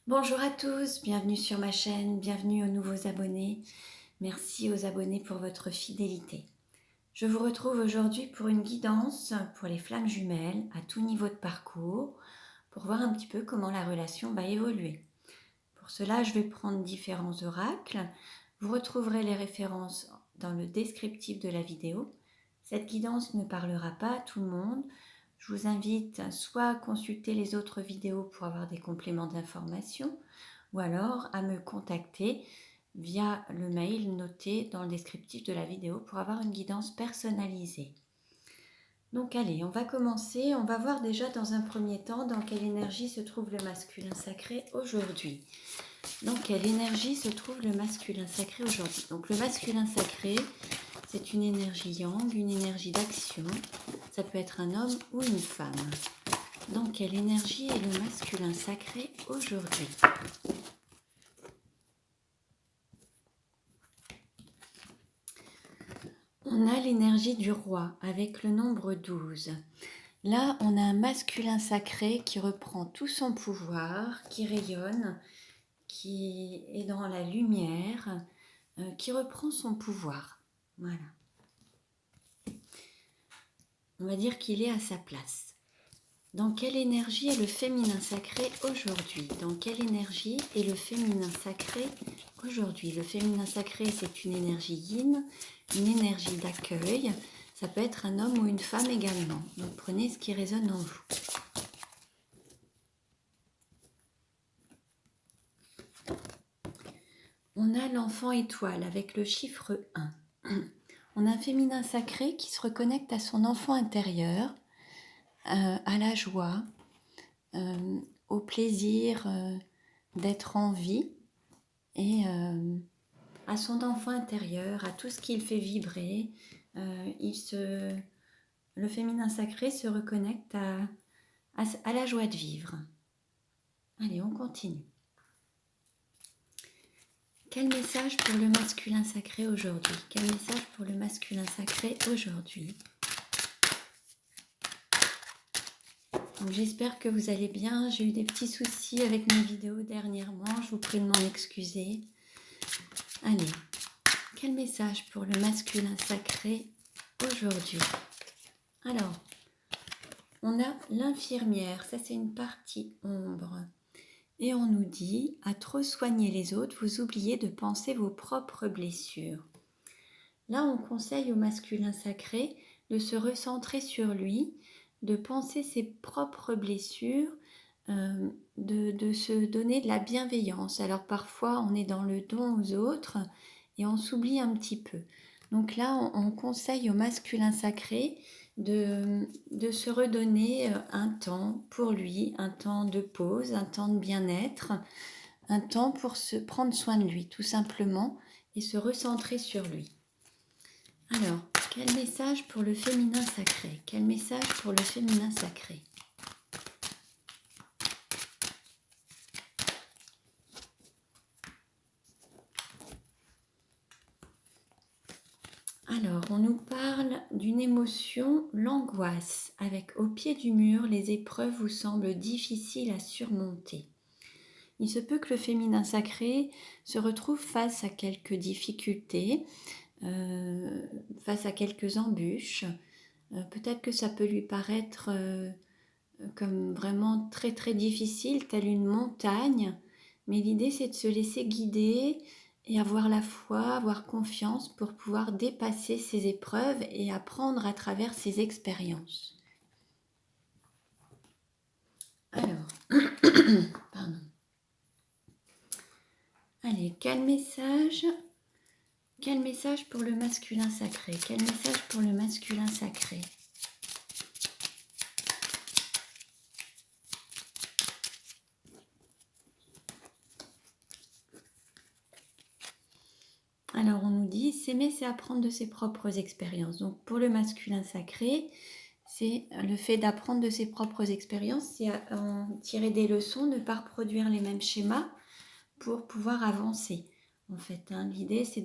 Bonjour à tous, bienvenue sur ma chaîne, bienvenue aux nouveaux abonnés. Merci aux abonnés pour votre fidélité. Je vous retrouve aujourd'hui pour une guidance pour les flammes jumelles à tout niveau de parcours, pour voir un petit peu comment la relation va évoluer. Pour cela, je vais prendre différents oracles. Vous retrouverez les références dans le descriptif de la vidéo. Cette guidance ne parlera pas à tout le monde. Je vous invite soit à consulter les autres vidéos pour avoir des compléments d'information, ou alors à me contacter via le mail noté dans le descriptif de la vidéo pour avoir une guidance personnalisée. Donc allez, on va commencer. On va voir déjà dans un premier temps dans quelle énergie se trouve le masculin sacré aujourd'hui. Dans quelle énergie se trouve le masculin sacré aujourd'hui? Donc le masculin sacré, c'est une énergie yang, une énergie d'action. Ça peut être un homme ou une femme. Dans quelle énergie est le masculin sacré aujourd'hui? On a l'énergie du roi avec le nombre 12. Là, on a un masculin sacré qui reprend tout son pouvoir, qui rayonne, qui est dans la lumière, qui reprend son pouvoir. Voilà. On va dire qu'il est à sa place. Dans quelle énergie est le féminin sacré aujourd'hui? Dans quelle énergie est le féminin sacré aujourd'hui? Le féminin sacré, c'est une énergie yin, une énergie d'accueil. Ça peut être un homme ou une femme également. Donc prenez ce qui résonne en vous. On a l'enfant étoile avec le chiffre 1. On a un féminin sacré qui se reconnecte à son enfant intérieur, à la joie, au plaisir d'être en vie et à son enfant intérieur, à tout ce qu'il fait vibrer. Le féminin sacré se reconnecte à la joie de vivre. Allez, on continue. Quel message pour le masculin sacré aujourd'hui? Quel message pour le masculin sacré aujourd'hui? Donc j'espère que vous allez bien. J'ai eu des petits soucis avec mes vidéos dernièrement. Je vous prie de m'en excuser. Allez, quel message pour le masculin sacré aujourd'hui? Alors, on a l'infirmière. Ça, c'est une partie ombre. Et on nous dit, à trop soigner les autres, vous oubliez de penser vos propres blessures. Là, on conseille au masculin sacré de se recentrer sur lui, de penser ses propres blessures, de se donner de la bienveillance. Alors parfois, on est dans le don aux autres et on s'oublie un petit peu. Donc là, on conseille au masculin sacré de se redonner un temps pour lui, un temps de pause, un temps de bien-être, un temps pour se prendre soin de lui, tout simplement, et se recentrer sur lui. Alors, quel message pour le féminin sacré? Quel message pour le féminin sacré? Alors, on nous parle d'une émotion, l'angoisse, avec au pied du mur, les épreuves vous semblent difficiles à surmonter. Il se peut que le féminin sacré se retrouve face à quelques difficultés, face à quelques embûches. Peut-être que ça peut lui paraître comme vraiment très très difficile, telle une montagne, mais l'idée c'est de se laisser guider et avoir la foi, avoir confiance pour pouvoir dépasser ces épreuves et apprendre à travers ces expériences. Alors, pardon. Allez, quel message pour le masculin sacré? Quel message pour le masculin sacré? Alors, on nous dit, s'aimer, c'est apprendre de ses propres expériences. Donc, pour le masculin sacré, c'est le fait d'apprendre de ses propres expériences, c'est en tirer des leçons, ne pas reproduire les mêmes schémas pour pouvoir avancer. En fait, hein, l'idée, c'est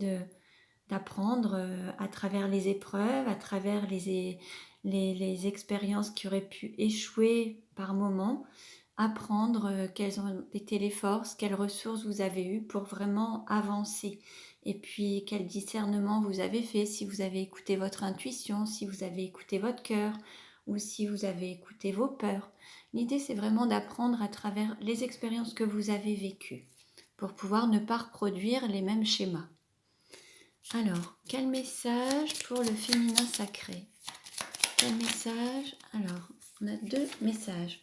d'apprendre à travers les épreuves, à travers les expériences qui auraient pu échouer par moment, apprendre quelles ont été les forces, quelles ressources vous avez eues pour vraiment avancer. Et puis quel discernement vous avez fait, si vous avez écouté votre intuition, si vous avez écouté votre cœur ou si vous avez écouté vos peurs. L'idée, c'est vraiment d'apprendre à travers les expériences que vous avez vécues pour pouvoir ne pas reproduire les mêmes schémas. Alors, quel message pour le féminin sacré? Quel message? Alors, on a 2 messages.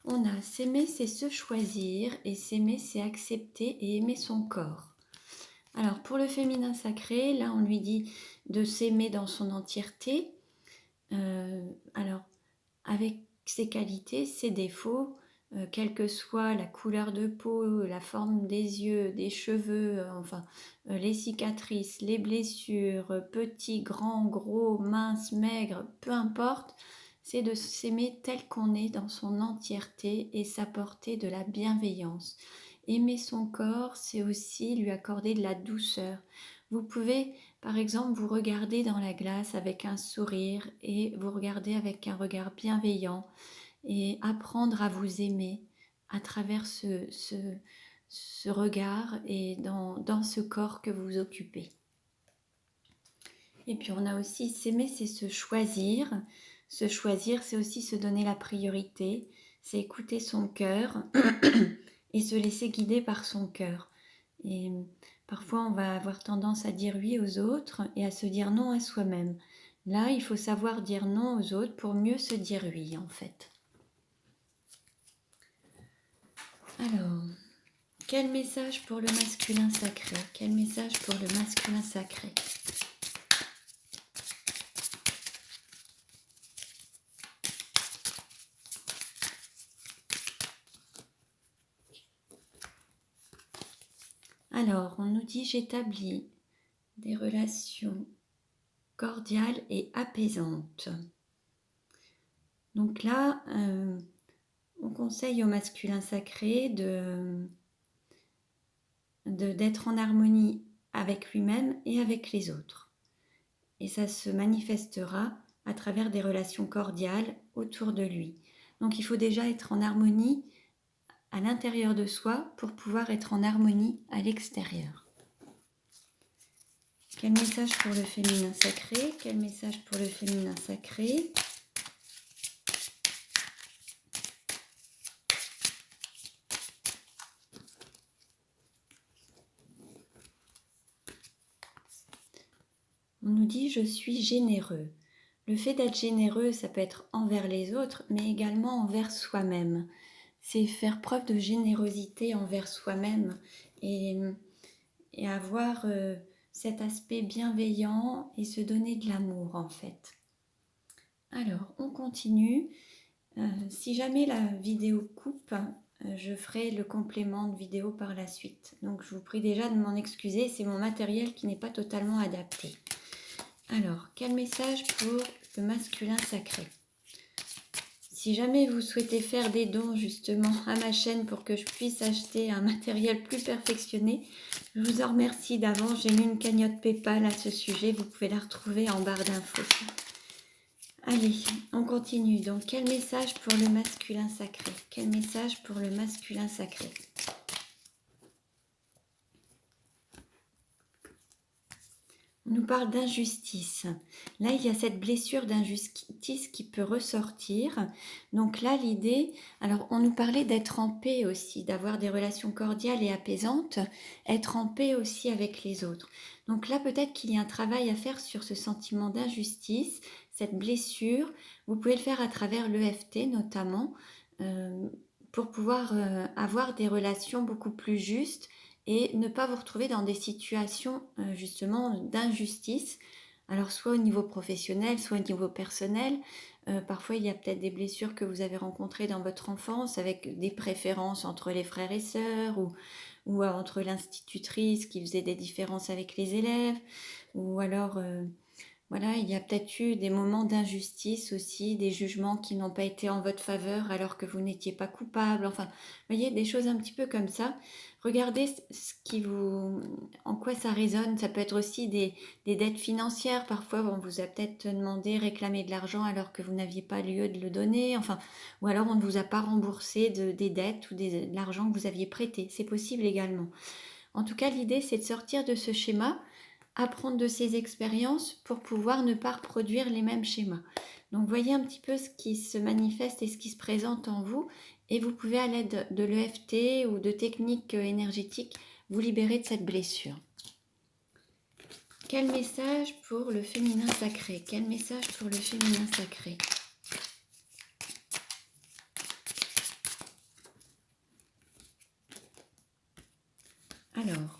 On a s'aimer, c'est se choisir, et s'aimer, c'est accepter et aimer son corps. Alors, pour le féminin sacré, là, on lui dit de s'aimer dans son entièreté. Alors, avec ses qualités, ses défauts, quelle que soit la couleur de peau, la forme des yeux, des cheveux, les cicatrices, les blessures, petits, grands, gros, minces, maigres, peu importe, c'est de s'aimer tel qu'on est dans son entièreté et s'apporter de la bienveillance. Aimer son corps, c'est aussi lui accorder de la douceur. Vous pouvez, par exemple, vous regarder dans la glace avec un sourire et vous regarder avec un regard bienveillant et apprendre à vous aimer à travers ce regard et dans ce corps que vous occupez. Et puis on a aussi s'aimer, c'est se choisir. Se choisir, c'est aussi se donner la priorité, c'est écouter son cœur et se laisser guider par son cœur. Et parfois, on va avoir tendance à dire oui aux autres et à se dire non à soi-même. Là, il faut savoir dire non aux autres pour mieux se dire oui, en fait. Alors, quel message pour le masculin sacré? Quel message pour le masculin sacré? Alors, on nous dit j'établis des relations cordiales et apaisantes. Donc là, on conseille au masculin sacré d'être en harmonie avec lui-même et avec les autres. Et ça se manifestera à travers des relations cordiales autour de lui. Donc il faut déjà être en harmonie à l'intérieur de soi pour pouvoir être en harmonie à l'extérieur. Quel message pour le féminin sacré? Quel message pour le féminin sacré? On nous dit « je suis généreux ». Le fait d'être généreux, ça peut être envers les autres, mais également envers soi-même. C'est faire preuve de générosité envers soi-même et avoir cet aspect bienveillant et se donner de l'amour en fait. Alors, on continue. Si jamais la vidéo coupe, je ferai le complément de vidéo par la suite. Donc, je vous prie déjà de m'en excuser, c'est mon matériel qui n'est pas totalement adapté. Alors, quel message pour le masculin sacré? Si jamais vous souhaitez faire des dons justement à ma chaîne pour que je puisse acheter un matériel plus perfectionné, je vous en remercie d'avance. J'ai mis une cagnotte PayPal à ce sujet, vous pouvez la retrouver en barre d'infos. Allez, on continue. Donc, quel message pour le masculin sacré? Quel message pour le masculin sacré? On nous parle d'injustice. Là, il y a cette blessure d'injustice qui peut ressortir. Donc là, l'idée... Alors, on nous parlait d'être en paix aussi, d'avoir des relations cordiales et apaisantes, être en paix aussi avec les autres. Donc là, peut-être qu'il y a un travail à faire sur ce sentiment d'injustice, cette blessure. Vous pouvez le faire à travers l'EFT notamment, pour pouvoir avoir des relations beaucoup plus justes et ne pas vous retrouver dans des situations justement d'injustice, alors soit au niveau professionnel, soit au niveau personnel. Parfois il y a peut-être des blessures que vous avez rencontrées dans votre enfance avec des préférences entre les frères et sœurs ou entre l'institutrice qui faisait des différences avec les élèves, ou alors voilà, il y a peut-être eu des moments d'injustice aussi, des jugements qui n'ont pas été en votre faveur alors que vous n'étiez pas coupable. Enfin, vous voyez, des choses un petit peu comme ça. Regardez ce qui vous, en quoi ça résonne. Ça peut être aussi des dettes financières. Parfois, on vous a peut-être demandé, réclamé de l'argent alors que vous n'aviez pas lieu de le donner. Enfin, ou alors on ne vous a pas remboursé des dettes ou de l'argent que vous aviez prêté. C'est possible également. En tout cas, l'idée, c'est de sortir de ce schéma, apprendre de ces expériences pour pouvoir ne pas reproduire les mêmes schémas. Donc voyez un petit peu ce qui se manifeste et ce qui se présente en vous, et vous pouvez à l'aide de l'EFT ou de techniques énergétiques vous libérer de cette blessure. Quel message pour le féminin sacré? Quel message pour le féminin sacré? Alors,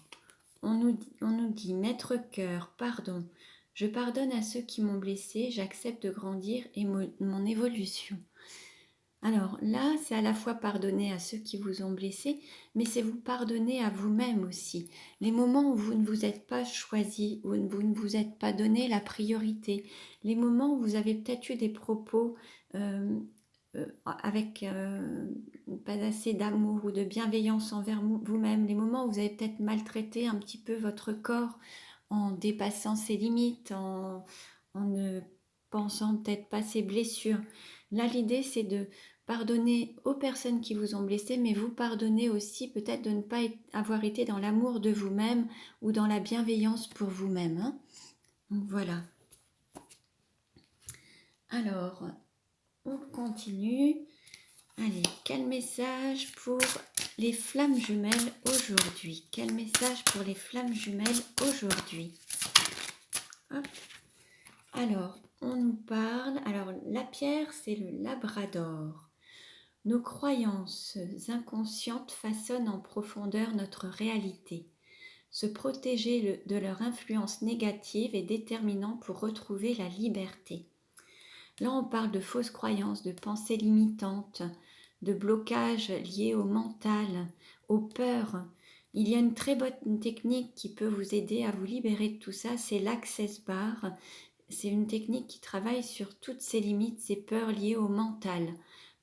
on nous dit, Maître cœur, pardon. Je pardonne à ceux qui m'ont blessé, j'accepte de grandir et mon évolution. Alors là, c'est à la fois pardonner à ceux qui vous ont blessé, mais c'est vous pardonner à vous-même aussi. Les moments où vous ne vous êtes pas choisi, où vous ne vous êtes pas donné la priorité, les moments où vous avez peut-être eu des propos avec pas assez d'amour ou de bienveillance envers vous-même, les moments où vous avez peut-être maltraité un petit peu votre corps en dépassant ses limites, en ne pensant peut-être pas ses blessures. Là, l'idée, c'est de pardonner aux personnes qui vous ont blessé, mais vous pardonner aussi peut-être de ne pas avoir été dans l'amour de vous-même ou dans la bienveillance pour vous-même. Hein. Donc voilà. Alors, on continue. Allez, quel message pour les flammes jumelles aujourd'hui? Quel message pour les flammes jumelles aujourd'hui? Hop. Alors, on nous parle... Alors, la pierre, c'est le labrador. Nos croyances inconscientes façonnent en profondeur notre réalité. Se protéger de leur influence négative est déterminant pour retrouver la liberté. Là, on parle de fausses croyances, de pensées limitantes, de blocages liés au mental, aux peurs. Il y a une très bonne technique qui peut vous aider à vous libérer de tout ça, c'est l'Access Bar. C'est une technique qui travaille sur toutes ces limites, ces peurs liées au mental.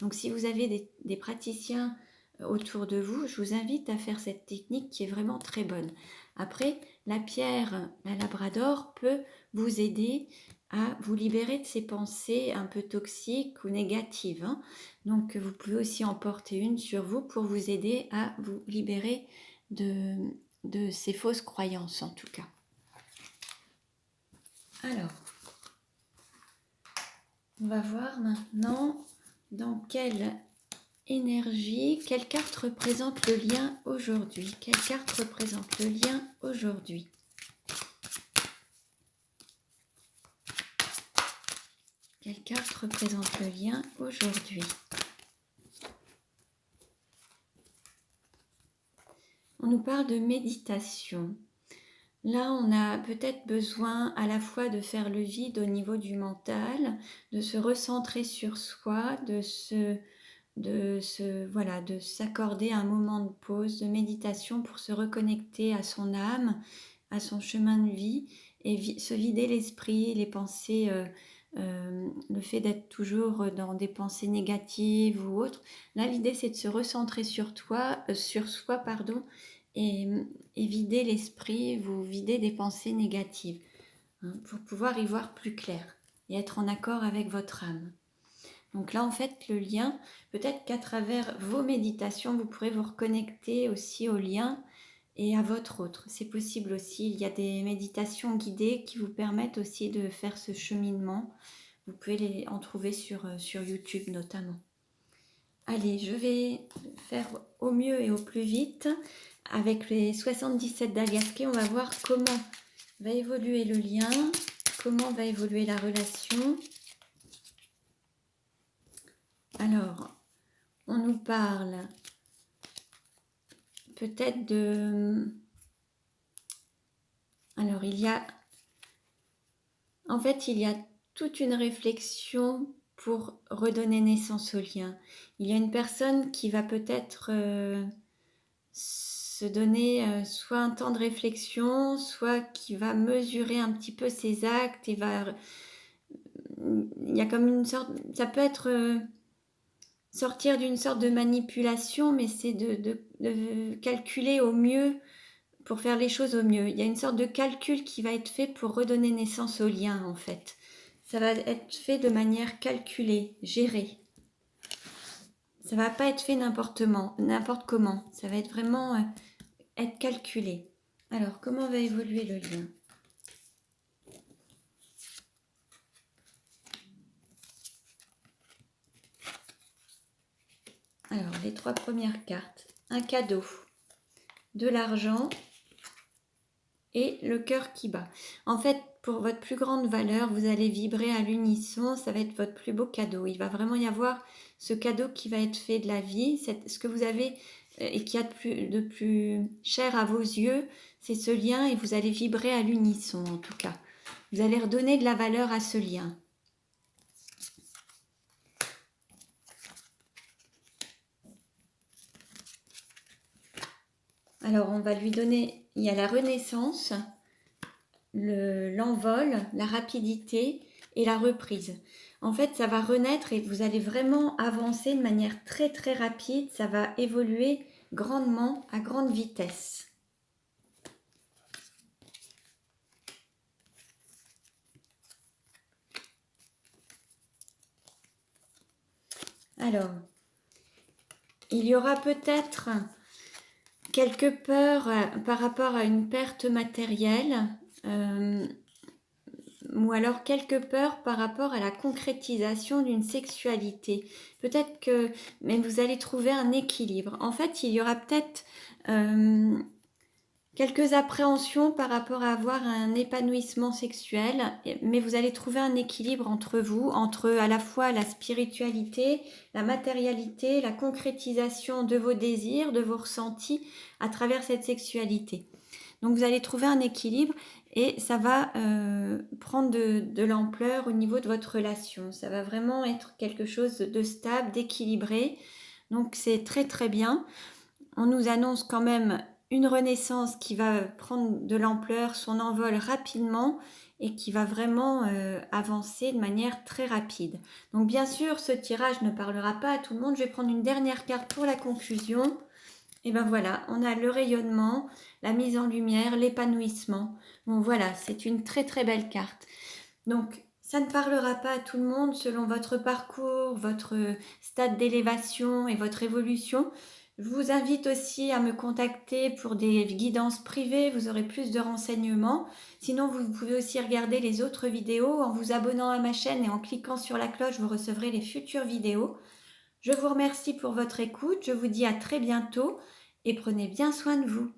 Donc si vous avez des praticiens autour de vous, je vous invite à faire cette technique qui est vraiment très bonne. Après, la pierre, la labrador, peut vous aider à vous libérer de ces pensées un peu toxiques ou négatives. Hein. Donc vous pouvez aussi en porter une sur vous pour vous aider à vous libérer de ces fausses croyances en tout cas. Alors, on va voir maintenant dans quelle énergie, quelle carte représente le lien aujourd'hui. Quelle carte représente le lien aujourd'hui? Quelle carte représente le lien aujourd'hui? On nous parle de méditation. Là, on a peut-être besoin à la fois de faire le vide au niveau du mental, de se recentrer sur soi, de s'accorder un moment de pause, de méditation pour se reconnecter à son âme, à son chemin de vie et se vider l'esprit, les pensées, le fait d'être toujours dans des pensées négatives ou autres. Là, l'idée, c'est de se recentrer sur soi, et vider l'esprit, vous vider des pensées négatives, hein, pour pouvoir y voir plus clair et être en accord avec votre âme. Donc là, en fait, le lien, peut-être qu'à travers vos méditations, vous pourrez vous reconnecter aussi au lien et à votre autre. C'est possible aussi, il y a des méditations guidées qui vous permettent aussi de faire ce cheminement. Vous pouvez en trouver sur YouTube notamment. Allez, je vais faire au mieux et au plus vite. Avec les 77 d'Aliasqué, on va voir comment va évoluer le lien, comment va évoluer la relation. Alors, on nous parle peut-être de... Alors, il y a toute une réflexion pour redonner naissance au lien. Il y a une personne qui va peut-être se donner soit un temps de réflexion, soit qui va mesurer un petit peu ses actes et il y a comme une sorte, ça peut être sortir d'une sorte de manipulation, mais c'est de calculer au mieux pour faire les choses au mieux. Il y a une sorte de calcul qui va être fait pour redonner naissance au lien en fait. Ça va être fait de manière calculée, gérée. Ça va pas être fait n'importe comment. Ça va être vraiment être calculé. Alors, comment va évoluer le lien? Alors, les 3 premières cartes. Un cadeau, de l'argent et le cœur qui bat. En fait, pour votre plus grande valeur, vous allez vibrer à l'unisson. Ça va être votre plus beau cadeau. Il va vraiment y avoir ce cadeau qui va être fait de la vie. Ce que vous avez et qui a de plus cher à vos yeux, c'est ce lien et vous allez vibrer à l'unisson en tout cas. Vous allez redonner de la valeur à ce lien. Alors, on va lui donner, il y a la renaissance, l'envol, la rapidité et la reprise. En fait, ça va renaître et vous allez vraiment avancer de manière très très rapide. Ça va évoluer grandement, à grande vitesse. Alors, il y aura peut-être quelques peurs par rapport à une perte matérielle. Ou alors quelques peurs par rapport à la concrétisation d'une sexualité. Peut-être que, mais vous allez trouver un équilibre. En fait, il y aura peut-être quelques appréhensions par rapport à avoir un épanouissement sexuel, mais vous allez trouver un équilibre entre vous, entre à la fois la spiritualité, la matérialité, la concrétisation de vos désirs, de vos ressentis à travers cette sexualité. Donc vous allez trouver un équilibre et ça va prendre de l'ampleur au niveau de votre relation. Ça va vraiment être quelque chose de stable, d'équilibré. Donc c'est très très bien. On nous annonce quand même une renaissance qui va prendre de l'ampleur, son envol rapidement et qui va vraiment avancer de manière très rapide. Donc bien sûr, ce tirage ne parlera pas à tout le monde. Je vais prendre une dernière carte pour la conclusion. Et ben voilà, on a le rayonnement, la mise en lumière, l'épanouissement. Bon voilà, c'est une très très belle carte. Donc ça ne parlera pas à tout le monde selon votre parcours, votre stade d'élévation et votre évolution. Je vous invite aussi à me contacter pour des guidances privées, vous aurez plus de renseignements. Sinon, vous pouvez aussi regarder les autres vidéos en vous abonnant à ma chaîne et en cliquant sur la cloche, vous recevrez les futures vidéos. Je vous remercie pour votre écoute, je vous dis à très bientôt et prenez bien soin de vous.